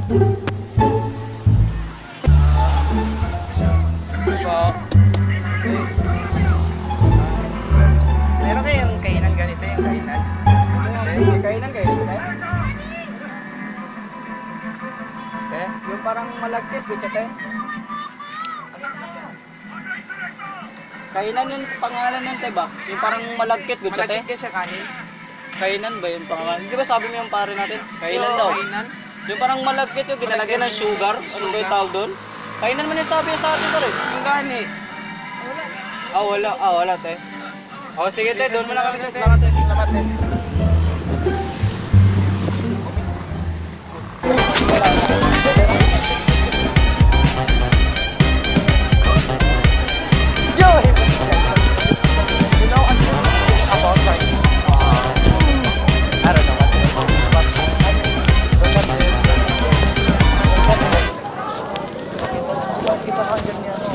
Sige po. Okay. Meron kayong kainan ganito, yung kainan? May kainan kayo, te? Te? Yung parang malagkit, bitsa, te? Kainan yung pangalan nun, te ba? Yung parang malagkit, bitsa, te? Malagkit siya kanin? Kainan ba yung pangalan? Di ba sabi mo yung pare natin? Kainan daw. Kainan? Yung parang malagkit yung ginalagyan ng sugar. Ano ba yung tawag doon? Kainan man yung sabi sa atin, pare. Yung gani. Wala. Ah, wala. Ah, wala, te. O, sige, te. Doon muna kami, te. Salamat, te. Salamat, te. Yo! You know, about that. I don't know what it is, but kita ka dyan niya, no?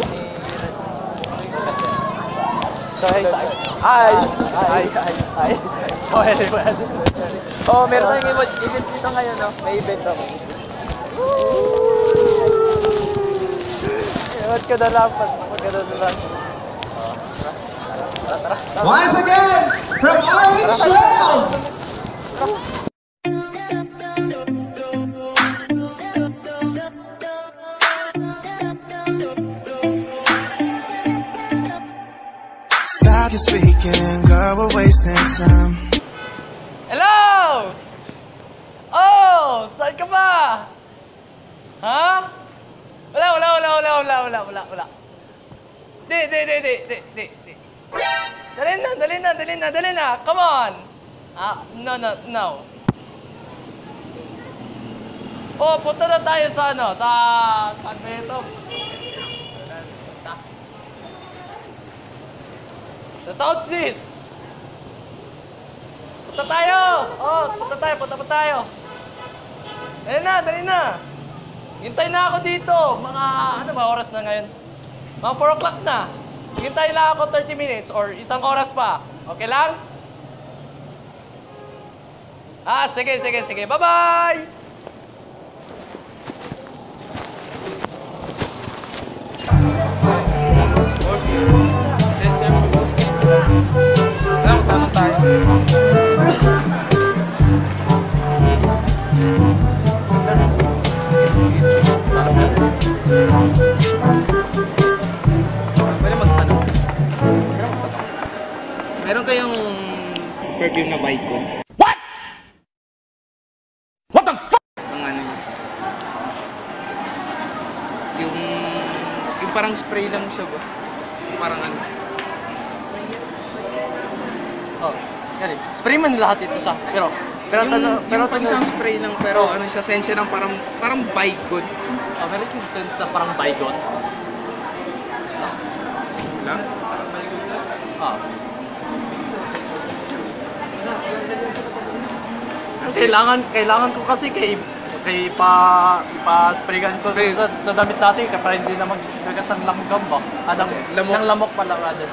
Ay. Pwede. Oh, meron tayong event dito ngayon, no? May event ako. Ewan ko na lang, pag-gano na lang. Tara. Once again, from Israel! Stop your speaking, girl, we're wasting time. Hello! Oh! Saan ka ba? Ha? Wala. Di. Dali na. Come on! No. Oh, punta na tayo sa saan ba ito? Sa South Seas! Punta tayo! Punta pa tayo! Dali na! Hintay na ako dito! Mga, ano ba oras na ngayon? Mga 4 o'clock na! Hintay lang ako 30 minutes or isang oras pa. Okay lang? Sige. Bye-bye! Tanong tayo. Pwede magtanong. Meron kayong perfume na Vicon? What the fuck? Ang ano niya. Yung parang spray lang siya ba? Parang ano. Oh, yan. Spray man lahat ito sa. Pero yung pag isang spray lang pero ano siya, sense ng parang Vicon. Oh, meron yung sense na parang Vicon. Wala? Kailangan ko kasi kay ipa-sprayan ko sa damit natin para hindi na magkagat ng langgam ba? Ng lamok pala rather.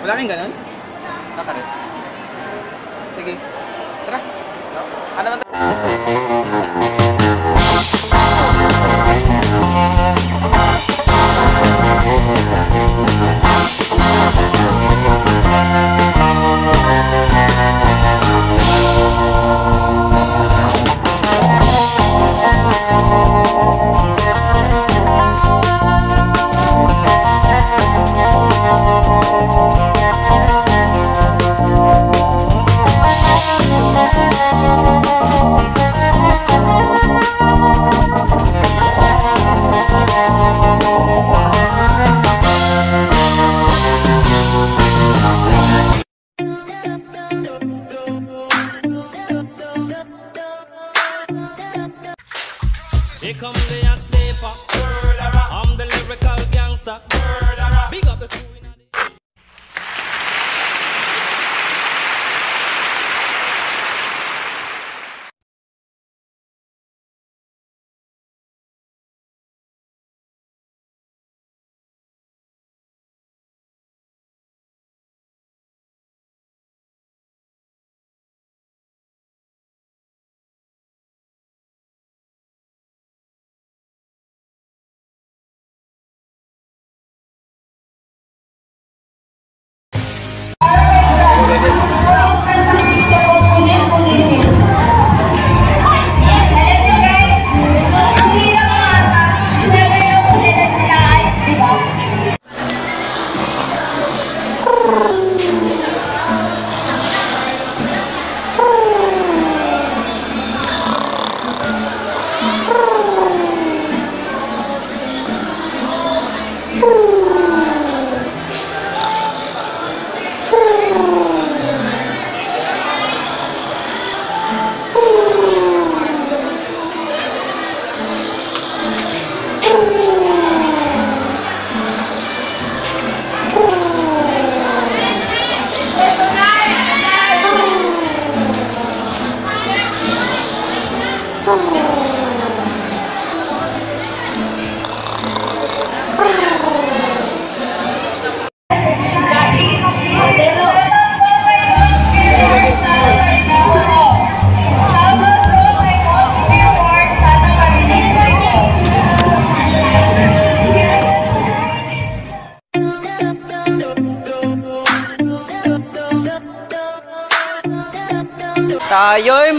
Wala kang ganun? Nakaret. Sige. Tara. Ano Here come the hot sniper. I'm the lyrical gangster. Big up the crew.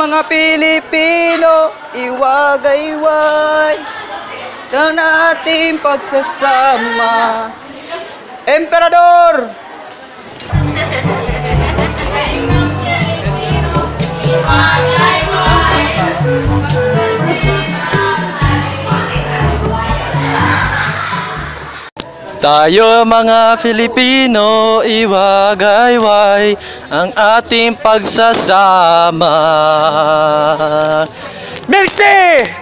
mga Pilipino, iwagayway ng ating pagsasama. Emperador! Tayo mga Pilipino, iwagayway ang ating pagsasama. Milk tea!